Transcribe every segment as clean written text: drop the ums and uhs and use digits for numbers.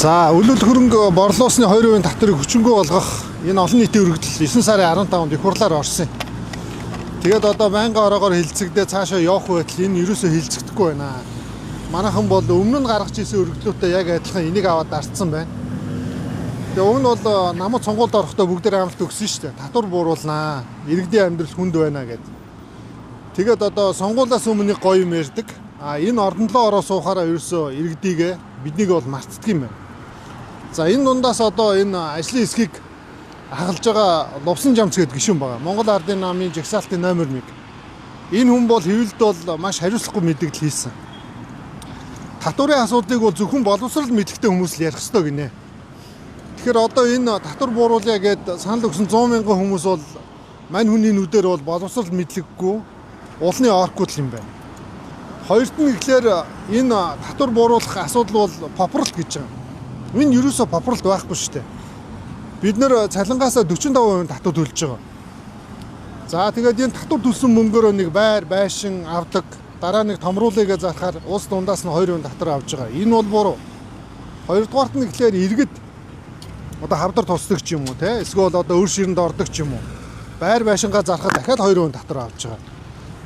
За үлэл хөрөнгө борлуулсны 2% татварыг хүчингү болгох энэ олон нийтийн өргөдөл 9 сарын 15-нд их хурлаар орсон. Тэгээд одоо байнгын ороогоор хилцэгдээ цаашаа явах байтал энэ ерөөсөө хилцэгдэхгүй байна. Манайхан бол өмнө нь гаргаж ирсэн өргөдлөөтэй яг адилхан энийг аваад дарцсан байна. Тэгээ уг нь бол намайг сонгуульд орохдоо бүгдээр амлалт өгсөн шүү дээ. Татвар бууруулнаа. Иргэдийн амьдрал хүнд байна гэд. Тэгээд одоо сонгуулиас өмнө гоё юм ярьдаг. Энэ ордонлоо ороо суухаараа ерөөсөө иргэдийгээ биднийг бол мартдаг юм байна. За энэ дундаас одоо энэ ажлын хэсгийг хагалж байгаа Лувсан Жамц гэдэг гишүүн байгаа. Монгол Ардын намын жагсаалтын номер 1. Энэ хүн бол хэвлэлд бол маш хариуцлагагүй мэдээлэл хийсэн. Татварын асуудлыг бол зөвхөн боловсрал мэдлэгтэй хүмүүс л ярих ёстой гинэ. Тэгэхээр одоо энэ татвар бууруулъя гэд санал өгсөн 100 мянган хүмүүс бол мань хүний нүдээр бол боловсрал мэдлэггүй улны оркууд юм байна. Хоёрт нь гэхлээр энэ татвар бууруулах асуудал бол попурлт гэж байгаа. Энэ ерөөсөө попурлт байхгүй шүү дээ. Бид нэр цалингаас 45% татвар төлж байгаа. За тэгээд энэ татвар төлсөн мөнгөөр нэг байр байшин авдаг, дараа нэг томруулъя гэж зарахаар улс дундаас нь 2% татвар авж байгаа. Энэ бол буруу. Хоёрдугаарт нь гэхлээр иргэд одоо хавдар тусдаг ч юм уу те эсвэл одоо өр ширэнд ордог ч юм уу байр байшингаа зарахад дахиад 2% татвар авч байгаа.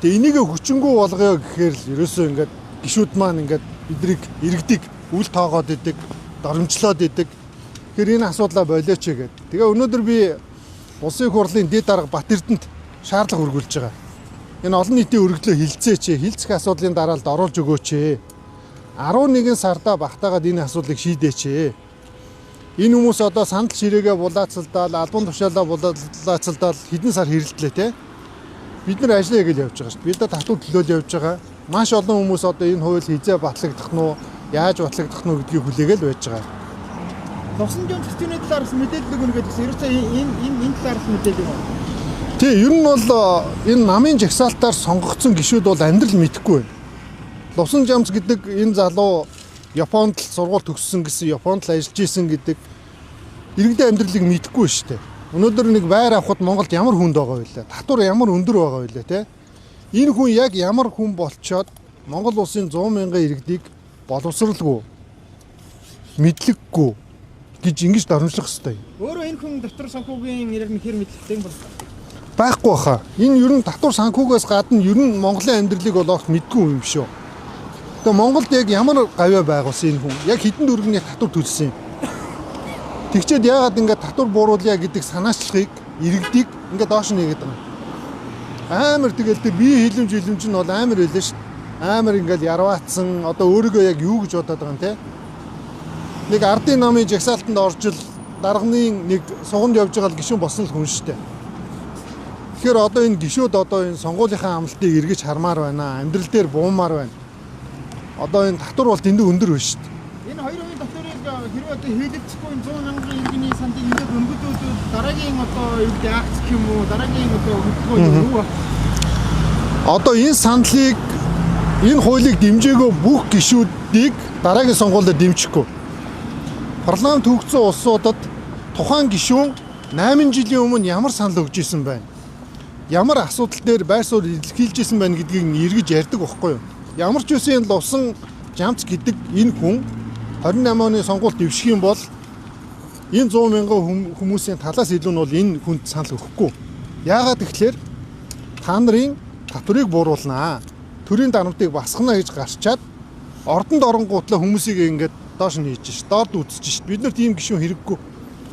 Тэгээ энийг хүчингү болгоё гэхээр л ерөөсөө ингээд гишүүд маань ингээд бидрийг иргэдийг үл тоогоод идэг, доромжлоод идэг. Тэгэхээр энэ асуудлаа болооч гэдэг. Тэгээ өнөөдөр би улсын их хурлын дэд дарга Бат Эрдэнэт шаардлага өргүүлж байгаа. Энэ олон нийтийн өргөдлөө хилцээч, хилцэх асуудлын дараалд оруулж өгөөч. 11 сарда багтаагаад энэ асуудлыг шийдээч. Энэ хүмүүс одоо сандал ширээгээ булаацалдаал, албан тушаалаа булаацалдаал хэдэн сар хэрэлдлээ те. Бид нар ажиллая гэж явж байгаа шүү дээ. Бид нар татвар төлөөл явж байгаа. Маш олон хүмүүс одоо энэ хууль хизээ батлагдах нь уу, яаж батлагдах нь уу гэдгийг хүлээгээл байж байгаа. Лувсан Жамц гишүүний талаас мэдээлэл өгнө гэдэгс ерөөсөө энэ талаас мэдээлэл юм. Тий, ер нь бол энэ намын жагсаалтаар сонгогдсон гишүүд бол амьдрал мэдэхгүй байна. Лувсан Жамц гэдэг энэ залуу Японд л сургууль төгссөн гэсэн, Японд л ажиллаж исэн гэдэг иргэдийн амьдралыг мэдэхгүй шүү дээ. Өнөөдөр нэг байр авахд Монголд ямар хүнд байгаа вэ? Татвар ямар өндөр байгаа вэ те? Энэ хүн яг ямар хүн болчоод Монгол улсын 100 мянган иргэдийг боловсралгүй, мэдлэггүй гэж ингэж дарамжлах ёстой. Өөрөө энэ хүн татвар санхүүгийн нэрээр нь хэр мэдлэгтэй юм бол байхгүй баха. Энэ ер нь татвар санхүүгээс гадна ер нь Монголын амьдралыг бол огт мэдгүй юм шүү. Тэгээ Монголд яг ямар гавьяа байгуулсан энэ хүн? Яг хэдэн дөрвийн татвар төлсөн юм? Тэгчээд яагаад ингээд татвар бууруулъя гэдэг санаачлагыг иргэдийг ингээд доош нэгээд байгаа. Амар тэгэл тэр бие хилэмж нь бол амар байлаа шүү. Амар ингээд ярваацсан одоо өөрийгөө яг юу гэж бодоод байгаа юм те. Нэг ардын намын жагсаалтанд орж ил дарганы нэг сугамд явж байгаа л гишүүн болсон л хүн шүү дээ. Тэгэхээр одоо энэ гишүүд одоо энэ сонгуулийнхаа амлалтыг эргэж хармаар байна. Амьдрал дээр буумаар байна. Одоо энэ татвар бол дэндүү өндөр байна шүү дээ. Энэ 2% татварыг хэрвээ одоо хийлэгдэхгүй 100 мянган иргэний сандыг ингээд өнгөдөөд дараагийн одоо юу гэдэг акц юм уу дараагийн одоо хөдөлгөөн юу вэ? Одоо энэ сандлыг энэ хуулийг дэмжээгөө бүх гишүүдийг дараагийн сонгуульд дэмжихгүй. Парламент хөгжсөн улсуудад тухайн гишүүн 8 жилийн өмнө ямар санал өгж исэн байна? Ямар асуудал дээр байр суурь илэрхийлж исэн байна гэдгийг эргэж ярьдаг байхгүй юу? Ямар ч үсэн энэ Лувсан Жамц гэдэг энэ хүн 28 оны сонгуульд дэвших юм бол энэ 100 мянган хүмүүсийн талаас илүү нь бол энэ хүнд санал өгөхгүй. Яагаад гэвэл та нарын татварыг бууруулнаа. Төрийн дарамтыг басгана гэж гарчаад ордонд оронгуутлаа хүмүүсийг ингээд доош нь хийж ш. Доод үзэж ш. Бид нар тийм гишүүн хэрэггүй.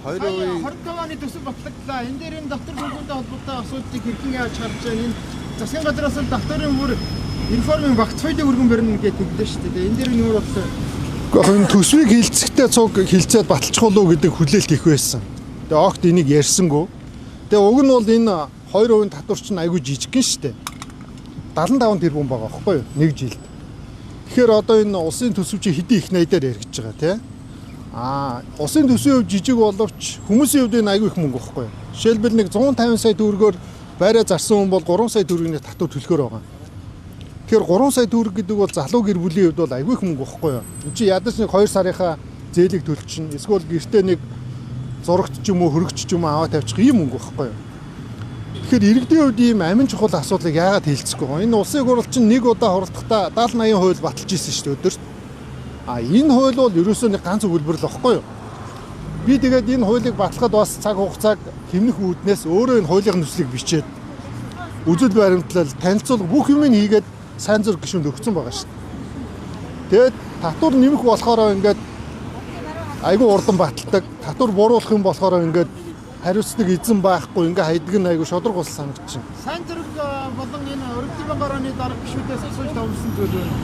25 оны төсөв батлагдлаа. Энэ дээр энэ давтар санхүүтэй холбоотой асуудлыг хэрхэн яаж харж байгаа энэ засгийн газраас л давтарын бүр реформын багц соёлыг өргөн барина гэдэг хэлдэг шүү дээ. Энэ дээр нь юу бодлоо? Энэ төсвийг хилцэхдээ цуг хилцээд баталчих болов гэдэг хүлээлт их байсан. Тэгээ огт энийг ярьсангүй. Тэгээ уг нь бол энэ 2% татвар чинь айгүй жижиг гин шүү дээ. 75 тэрбум байгаа байхгүй юу? Нэг жилд. Тэгэхээр одоо энэ улсын төсөв чи хэдийн их найдаар яригдж байгаа тий. Улсын төсвийн хувьд жижиг боловч хүмүүсийн хувьд энэ айгүй их мөнгө байхгүй юу? Жишээлбэл нэг 150 сая төгрөгөөр байраа зарсан хүн бол 3 сая төгрөгийн татвар төлөхөр байгаа. Тэгэхээр 3 сая төгрөг гэдэг бол залуу гэр бүлийн хувьд бол айгүй их мөнгө байхгүй юу? Энд чи ядаж нэг 2 сарынхаа зээлийг төлчихнө. Эсвэл гэртээ нэг зурагт ч юм уу хөрөгч ч юм уу аваа тавьчих ийм мөнгө байхгүй юу? Тэгэхээр иргэдийн хувьд ийм амин чухал асуудлыг яагаад хэлцэхгүй вэ? Энэ улсын хурал чинь нэг удаа хуралдахдаа 70-80% баталж ирсэн шүү дээ өдөрт. Энэ хууль бол ерөөсөө нэг ганц өгүүлбэр л واخгүй юу? Би тэгээд энэ хуулийг батлахад бас цаг хугацааг хэмнэх үүднээс өөрөө энэ хуулийн төслийг бичээд үзэл баримтлал, танилцуулга бүх юмыг хийгээд сайн зураг гишүүнд өгсөн байгаа шүү дээ. Тэгээд татвар нэмэх болохоор ингээд айгүй урдан баталдаг. Татвар бууруулах юм болохоор ингээд хариуцдаг эзэн байхгүй ингээ хайдаг нь айгүй шодрог ус санагдчихна. Сайн зэрэг болон энэ өргөдлийн байнгын орооны дарга гишүүдээс асууж тавьсан зүйл байна.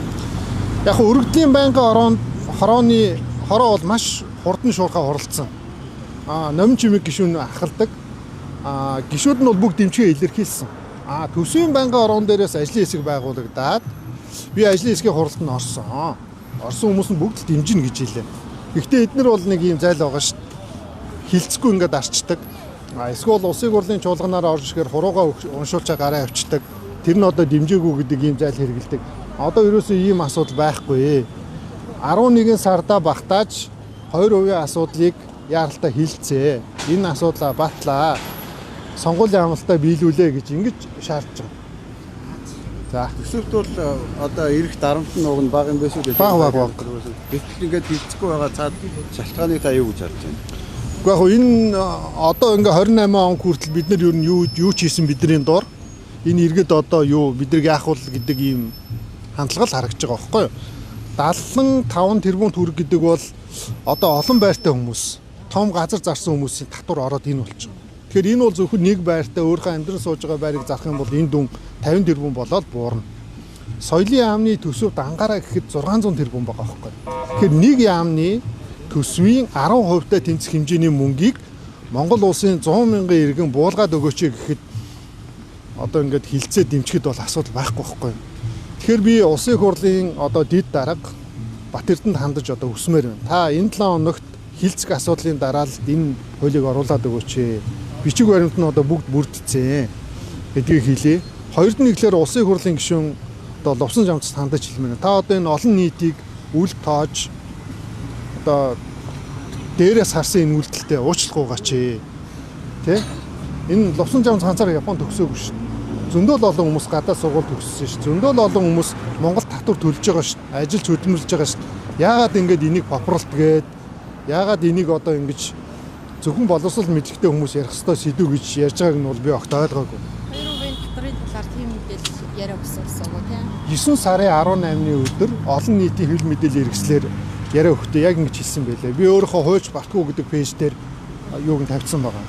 Яг нь өргөдлийн байнгын хорооны хороо бол маш хурдан шуурхай хуралцсан. Номин чимэг гишүүн ахалдаг. Гишүүд нь бол бүгд дэмжгээ илэрхийлсэн. Төсвийн байнгын ороон дээрээс ажлын хэсэг байгуулагдаад би ажлын хэсгийн хуралд нь орсон. Орсон хүмүүс нь бүгд дэмжинэ гэж хэлээ. Гэхдээ эдгээр бол нэг юм зайл байгаа шүү дээ. Хилцэхгүй ингээд арчдаг. Эсвэл улсын хурлын чуулганаар орж ирэхээр хуруугаа уншуулж гараа авчдаг. Тэр нь одоо дэмжээгүй гэдэг ийм зайл хэрэгэлдэг. Одоо ерөөсөө ийм асуудал байхгүй. 11 сарда багтааж 2% асуудлыг яаралтай хилцээ. Энэ асуудлаа батлаа. Сонгуулийн амлалтаа биелүүлээ гэж ингэж шаардж байгаа. За. Төсөвт бол одоо ирэх дарамт нь уг нь бага юм байсан үү? Бага. Гэтэл ингээд хилцэхгүй байгаа цаад шалтгааныг та юу гэж харж байна? Гэхдээ энэ одоо ингээ 28 он хүртэл бид нар ер нь юу ч хийсэн бидний дор энэ иргэд одоо юу бидрийг яах вэ гэдэг ийм хандлага л харагдаж байгаа байхгүй юу? 75 тэрбум төгрөг гэдэг бол одоо олон байртай хүмүүс, том газар зарсан хүмүүсийн татвар ороод энэ болчихно. Тэгэхээр энэ бол зөвхөн нэг байртай өөрийнхөө амьдран сууж байгаа байрыг зарах юм бол энэ дүн 50 тэрбум болоод буурна. Соёлын яамны төсөвд ангаараа гэхэд 600 тэрбум байгаа байхгүй юу? Тэгэхээр нэг яамны төсвийн 10% тэнцэх хэмжээний мөнгийг Монгол улсын 100 мянган иргэн буулгаад өгөөч гэхэд одоо ингээд хилцээ дэмжихэд бол асуудал байхгүй байхгүй. Тэгэхээр би улсын хурлын одоо дид дарга Бат Эрдэнэт хандаж одоо хүсмээр байна. Та энэ 7 хоногт хилцэх асуудлын дараа л энэ хуулийг оруулаад өгөөч. Бичиг баримт нь одоо бүгд бүрдцээ гэдгийг хэлье. Хоёрд нь ихээр улсын хурлын гишүүн одоо Лувсан жамцад хандаж хэлмээр. Та одоо энэ олон нийтийг үл тоож одоо дээрээс харсан энэ үйлдэлтэй уучлахгүйгаач тий. Энэ Лувсан жамц ганцаар Японд төгсөөгүй шүү дээ. Зөндөл олон хүмүүс гадаад сургууль төгссөн шүү. Зөндөл олон хүмүүс Монгол татвар төлж байгаа шүү. Ажиллаж хөдөлмөрлөж байгаа шүү. Яагаад ингэж энийг попролт гээд яагаад энийг одоо ингэж зөвхөн боловсрол мэдлэгтэй хүмүүс ярих ёстой сэдв гэж ярьж байгааг нь бол би огт ойлгоогүй. 2% татрын талаар тийм мэдээлэл яриа өгсөн үү тийм. 9 сарын 18-ны өдөр олон нийтийн хэвлэл мэдээлэл хэрэгслэр яриа өгөхдөө яг ингэж хэлсэн байлээ. Би өөрийнхөө хууч бартгүй гэдэг пэйж дээр юуг нь тавьсан байгаа.